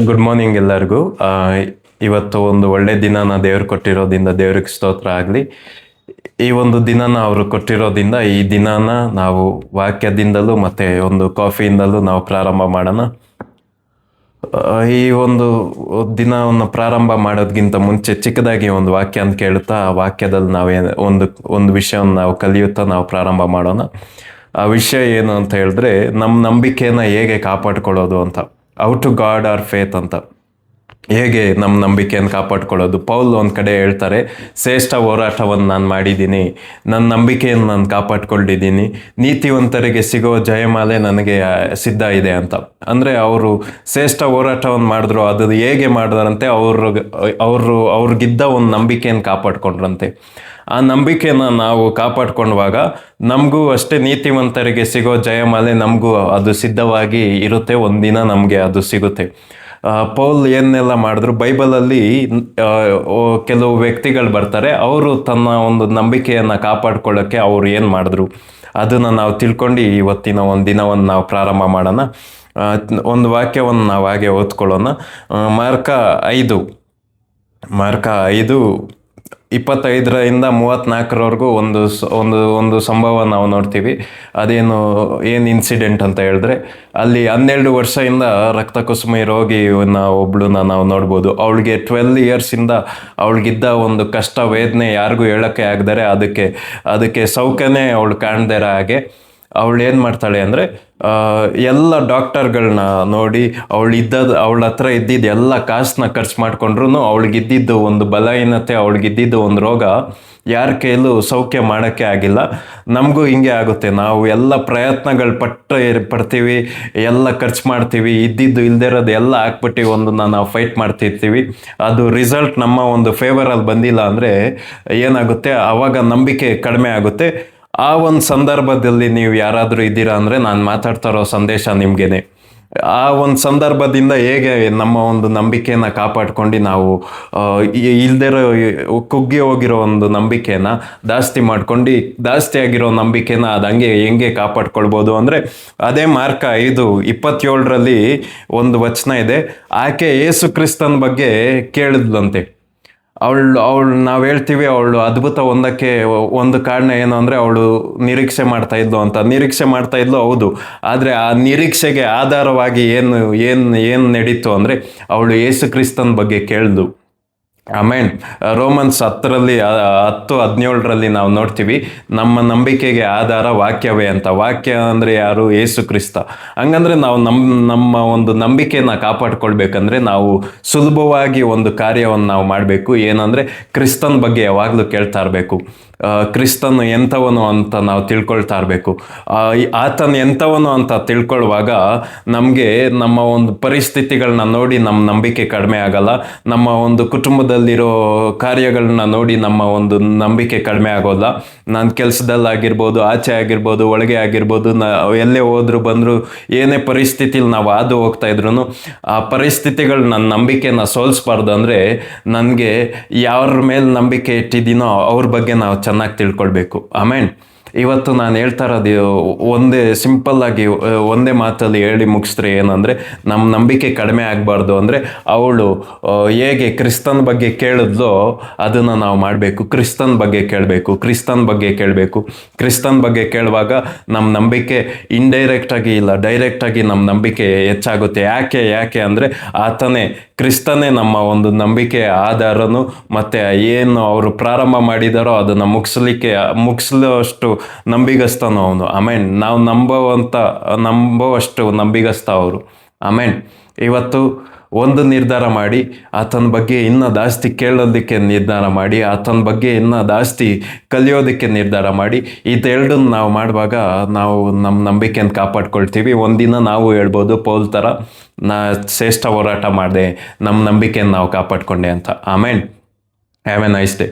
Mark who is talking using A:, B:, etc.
A: Good morning ಎಲ್ಲರಿಗೂ. ಇವತ್ತು ಒಂದು ಒಳ್ಳೆ ದಿನನ ದೇವ್ರು ಕೊಟ್ಟಿರೋದ್ರಿಂದ ದೇವ್ರಿಗೆ ಸ್ತೋತ್ರ ಆಗಲಿ. ಈ ಒಂದು ದಿನನ ಅವರು ಕೊಟ್ಟಿರೋದ್ರಿಂದ ಈ ದಿನನ ನಾವು ವಾಕ್ಯದಿಂದಲೂ ಮತ್ತು ಒಂದು ಕಾಫಿಯಿಂದಲೂ ನಾವು ಪ್ರಾರಂಭ ಮಾಡೋಣ. ಈ ಒಂದು ದಿನವನ್ನು ಪ್ರಾರಂಭ ಮಾಡೋದ್ಗಿಂತ ಮುಂಚೆ ಚಿಕ್ಕದಾಗಿ ಒಂದು ವಾಕ್ಯ ಅಂತ ಕೇಳುತ್ತಾ ಆ ವಾಕ್ಯದಲ್ಲಿ ಒಂದು ವಿಷಯವನ್ನು ನಾವು ಕಲಿಯುತ್ತಾ ನಾವು ಪ್ರಾರಂಭ ಮಾಡೋಣ. ಆ ವಿಷಯ ಏನು ಅಂತ ಹೇಳಿದ್ರೆ, ನಮ್ಮ ನಂಬಿಕೆನ ಹೇಗೆ ಕಾಪಾಡ್ಕೊಳ್ಳೋದು ಅಂತ. How to guard our faith ಅಂತ. ಹೇಗೆ ನಮ್ಮ ನಂಬಿಕೆಯನ್ನು ಕಾಪಾಡ್ಕೊಳ್ಳೋದು. ಪೌಲ್ ಒಂದು ಕಡೆ ಹೇಳ್ತಾರೆ, ಶ್ರೇಷ್ಠ ಹೋರಾಟವನ್ನು ನಾನು ಮಾಡಿದ್ದೀನಿ, ನನ್ನ ನಂಬಿಕೆಯನ್ನು ನಾನು ಕಾಪಾಡ್ಕೊಂಡಿದ್ದೀನಿ, ನೀತಿವಂತರಿಗೆ ಸಿಗೋ ಜಯಮಾಲೆ ನನಗೆ ಸಿದ್ಧ ಇದೆ ಅಂತ. ಅಂದರೆ ಅವರು ಶ್ರೇಷ್ಠ ಹೋರಾಟವನ್ನು ಮಾಡಿದ್ರು. ಅದು ಹೇಗೆ ಮಾಡಿದ್ರಂತೆ, ಅವ್ರಿಗಿದ್ದ ಒಂದು ನಂಬಿಕೆಯನ್ನು ಕಾಪಾಡ್ಕೊಂಡ್ರಂತೆ. ಆ ನಂಬಿಕೆನ ನಾವು ಕಾಪಾಡ್ಕೊಂಡಾಗ ನಮಗೂ ಅಷ್ಟೇ ನೀತಿವಂತರಿಗೆ ಸಿಗೋ ಜಯಮಾಲೆ ನಮಗೂ ಅದು ಸಿದ್ಧವಾಗಿ ಇರುತ್ತೆ. ಒಂದಿನ ನಮಗೆ ಅದು ಸಿಗುತ್ತೆ. ಪೌಲ್ ಏನೆಲ್ಲ ಮಾಡಿದ್ರು, ಬೈಬಲಲ್ಲಿ ಕೆಲವು ವ್ಯಕ್ತಿಗಳು ಬರ್ತಾರೆ, ಅವರು ತನ್ನ ಒಂದು ನಂಬಿಕೆಯನ್ನು ಕಾಪಾಡ್ಕೊಳ್ಳೋಕ್ಕೆ ಅವ್ರು ಏನು ಮಾಡಿದ್ರು ಅದನ್ನು ನಾವು ತಿಳ್ಕೊಂಡು ಇವತ್ತಿನ ಒಂದು ದಿನವನ್ನು ನಾವು ಪ್ರಾರಂಭ ಮಾಡೋಣ. ಒಂದು ವಾಕ್ಯವನ್ನು ನಾವು ಹಾಗೆ ಓದ್ಕೊಳ್ಳೋಣ. ಮಾರ್ಕ 5 25ರಿಂದ 34ರವರೆಗೂ ಒಂದು ಸಂಭವ ನಾವು ನೋಡ್ತೀವಿ. ಏನು ಇನ್ಸಿಡೆಂಟ್ ಅಂತ ಹೇಳಿದ್ರೆ, ಅಲ್ಲಿ 12 ವರ್ಷದಿಂದ ರಕ್ತ ಕುಸುಮಿ ರೋಗಿನ ಒಬ್ಳನ್ನ ನಾವು ನೋಡ್ಬೋದು. ಅವಳಿಗೆ 12 ಇಯರ್ಸಿಂದ ಅವಳಿಗಿದ್ದ ಒಂದು ಕಷ್ಟ ವೇದನೆ ಯಾರಿಗೂ ಹೇಳೋಕ್ಕೆ ಆಗದರೆ, ಅದಕ್ಕೆ ಸೌಖ್ಯನೇ ಅವಳು ಕಾಣ್ದಿರೋ ಹಾಗೆ ಅವಳು ಏನು ಮಾಡ್ತಾಳೆ ಅಂದರೆ, ಎಲ್ಲ ಡಾಕ್ಟರ್ಗಳನ್ನ ನೋಡಿ ಅವಳ ಹತ್ರ ಇದ್ದಿದ್ದು ಎಲ್ಲ ಕಾಸನ್ನ ಖರ್ಚು ಮಾಡಿಕೊಂಡ್ರು ಅವಳಿಗಿದ್ದಿದ್ದು ಒಂದು ಬಲಹೀನತೆ, ಅವಳಿಗಿದ್ದಿದ್ದು ಒಂದು ರೋಗ ಯಾರ ಕೈಲೂ ಸೌಖ್ಯ ಮಾಡೋಕ್ಕೆ ಆಗಿಲ್ಲ. ನಮಗೂ ಹಿಂಗೆ ಆಗುತ್ತೆ. ನಾವು ಎಲ್ಲ ಪ್ರಯತ್ನಗಳು ಪಡ್ತೀವಿ, ಎಲ್ಲ ಖರ್ಚು ಮಾಡ್ತೀವಿ, ಇದ್ದಿದ್ದು ಇಲ್ದಿರೋದು ಎಲ್ಲ ಹಾಕ್ಬಿಟ್ಟು ಒಂದನ್ನು ನಾವು ಫೈಟ್ ಮಾಡ್ತಿರ್ತೀವಿ. ಅದು ರಿಸಲ್ಟ್ ನಮ್ಮ ಒಂದು ಫೇವರಲ್ಲಿ ಬಂದಿಲ್ಲ ಅಂದರೆ ಏನಾಗುತ್ತೆ, ಆವಾಗ ನಂಬಿಕೆ ಕಡಿಮೆ ಆಗುತ್ತೆ. ಆ ಒಂದು ಸಂದರ್ಭದಲ್ಲಿ ನೀವು ಯಾರಾದರೂ ಇದ್ದೀರಾ ಅಂದರೆ ನಾನು ಮಾತಾಡ್ತಾ ಇರೋ ಸಂದೇಶ ನಿಮಗೇನೆ. ಆ ಒಂದು ಸಂದರ್ಭದಿಂದ ಹೇಗೆ ನಮ್ಮ ಒಂದು ನಂಬಿಕೆನ ಕಾಪಾಡ್ಕೊಂಡು ನಾವು ಇಲ್ದಿರೋ ಕುಗ್ಗಿ ಹೋಗಿರೋ ಒಂದು ನಂಬಿಕೆನ ಜಾಸ್ತಿ ಆಗಿರೋ ನಂಬಿಕೆನ ಅದು ಹೆಂಗೆ ಕಾಪಾಡ್ಕೊಳ್ಬೋದು ಅಂದರೆ, ಅದೇ ಮಾರ್ಕ 5:27ರಲ್ಲಿ ಒಂದು ವಚನ ಇದೆ. ಆಕೆ ಯೇಸು ಕ್ರಿಸ್ತನ ಬಗ್ಗೆ ಕೇಳಿದ್ಲಂತೆ. ಅವಳು ನಾವು ಹೇಳ್ತೀವಿ, ಅವಳು ಅದ್ಭುತ ಒಂದು ಕಾರಣ ಏನು ಅಂದರೆ, ಅವಳು ನಿರೀಕ್ಷೆ ಮಾಡ್ತಾ ಇದ್ಲು ಹೌದು. ಆದರೆ ಆ ನಿರೀಕ್ಷೆಗೆ ಆಧಾರವಾಗಿ ಏನು ನಡೀತು ಅಂದರೆ, ಅವಳು ಯೇಸು ಕ್ರಿಸ್ತನ ಬಗ್ಗೆ ಕೇಳಿದ್ಲು. ಆಮೇನ್. ರೋಮನ್ಸ್ 10:17ರಲ್ಲಿ ನಾವು ನೋಡ್ತೀವಿ, ನಮ್ಮ ನಂಬಿಕೆಗೆ ಆಧಾರ ವಾಕ್ಯವೇ ಅಂತ. ವಾಕ್ಯ ಅಂದರೆ ಯಾರು? ಯೇಸು ಕ್ರಿಸ್ತ. ಹಂಗಂದ್ರೆ ನಾವು ನಮ್ಮ ಒಂದು ನಂಬಿಕೆನ ಕಾಪಾಡ್ಕೊಳ್ಬೇಕಂದ್ರೆ ನಾವು ಸುಲಭವಾಗಿ ಒಂದು ಕಾರ್ಯವನ್ನು ನಾವು ಮಾಡಬೇಕು. ಏನಂದರೆ, ಕ್ರಿಸ್ತನ ಬಗ್ಗೆ ಯಾವಾಗಲೂ ಕೇಳ್ತಾ ಇರಬೇಕು. ಕ್ರಿಸ್ತನು ಎಂಥವನು ಅಂತ ನಾವು ತಿಳ್ಕೊಳ್ತಾ ಇರಬೇಕು. ಆತನ ಎಂಥವನು ಅಂತ ತಿಳ್ಕೊಳ್ಳುವಾಗ ನಮಗೆ ನಮ್ಮ ಒಂದು ಪರಿಸ್ಥಿತಿಗಳನ್ನ ನೋಡಿ ನಮ್ಮ ನಂಬಿಕೆ ಕಡಿಮೆ ಆಗಲ್ಲ. ನಮ್ಮ ಒಂದು ಕುಟುಂಬದಲ್ಲಿರೋ ಕಾರ್ಯಗಳನ್ನ ನೋಡಿ ನಮ್ಮ ಒಂದು ನಂಬಿಕೆ ಕಡಿಮೆ ಆಗೋಲ್ಲ. ನಾನು ಕೆಲಸದಲ್ಲಾಗಿರ್ಬೋದು, ಆಚೆ ಆಗಿರ್ಬೋದು, ಒಳಗೆ ಆಗಿರ್ಬೋದು, ಎಲ್ಲೇ ಹೋದ್ರು ಬಂದರೂ ಏನೇ ಪರಿಸ್ಥಿತಿಲಿ ನಾವು ಹಾದು ಹೋಗ್ತಾ ಇದ್ರು ಆ ಪರಿಸ್ಥಿತಿಗಳು ನನ್ನ ನಂಬಿಕೆನ ಸೋಲಿಸ್ಬಾರ್ದು. ಅಂದರೆ ನನಗೆ ಯಾರ ಮೇಲೆ ನಂಬಿಕೆ ಇಟ್ಟಿದ್ದೀನೋ ಅವ್ರ ಬಗ್ಗೆ ನಾವು ಚೆನ್ನಾಗಿ ತಿಳ್ಕೊಳ್ಬೇಕು. ಆಮೇನ್. ಇವತ್ತು ನಾನು ಹೇಳ್ತಾ ಇರೋದು ಒಂದೇ ಮಾತಲ್ಲಿ ಹೇಳಿ ಮುಗಿಸಿದ್ರೆ ಏನಂದರೆ, ನಮ್ಮ ನಂಬಿಕೆ ಕಡಿಮೆ ಆಗಬಾರ್ದು ಅಂದರೆ ಅವಳು ಹೇಗೆ ಕ್ರಿಸ್ತನ ಬಗ್ಗೆ ಕೇಳಿದ್ಲೋ ಅದನ್ನು ನಾವು ಮಾಡಬೇಕು. ಕ್ರಿಸ್ತನ ಬಗ್ಗೆ ಕೇಳಬೇಕು. ಕ್ರಿಸ್ತನ ಬಗ್ಗೆ ಕೇಳುವಾಗ ನಮ್ಮ ನಂಬಿಕೆ ಇಂಡೈರೆಕ್ಟಾಗಿ ಇಲ್ಲ ಡೈರೆಕ್ಟಾಗಿ ನಮ್ಮ ನಂಬಿಕೆ ಹೆಚ್ಚಾಗುತ್ತೆ. ಯಾಕೆ ಅಂದರೆ ಕ್ರಿಸ್ತನೇ ನಮ್ಮ ಒಂದು ನಂಬಿಕೆ ಆಧಾರನು. ಮತ್ತು ಏನು ಅವರು ಪ್ರಾರಂಭ ಮಾಡಿದಾರೋ ಅದನ್ನು ಮುಗಿಸಲುವಷ್ಟು ನಂಬಿಗಸ್ತನು ಅವನು. ಆಮೇನ್. ನಾವು ನಂಬೋವಷ್ಟು ನಂಬಿಗಸ್ತ ಅವರು. ಆಮೇನ್. ಇವತ್ತು ಒಂದು ನಿರ್ಧಾರ ಮಾಡಿ, ಆತನ ಬಗ್ಗೆ ಇನ್ನೂ ಜಾಸ್ತಿ ಕೇಳೋದಕ್ಕೆ ನಿರ್ಧಾರ ಮಾಡಿ, ಆತನ ಬಗ್ಗೆ ಇನ್ನೂ ಜಾಸ್ತಿ ಕಲಿಯೋದಕ್ಕೆ ನಿರ್ಧಾರ ಮಾಡಿ. ಇದೆರಡನ್ನು ನಾವು ಮಾಡುವಾಗ ನಾವು ನಮ್ಮ ನಂಬಿಕೆಯನ್ನು ಕಾಪಾಡ್ಕೊಳ್ತೀವಿ. ಒಂದಿನ ನಾವು ಹೇಳ್ಬೋದು, ಪೌಲ್ ಥರ ಶ್ರೇಷ್ಠ ಹೋರಾಟ ಮಾಡಿದೆ, ನಮ್ಮ ನಂಬಿಕೆಯನ್ನು ನಾವು ಕಾಪಾಡ್ಕೊಂಡೆ ಅಂತ. Amen. Have a nice day.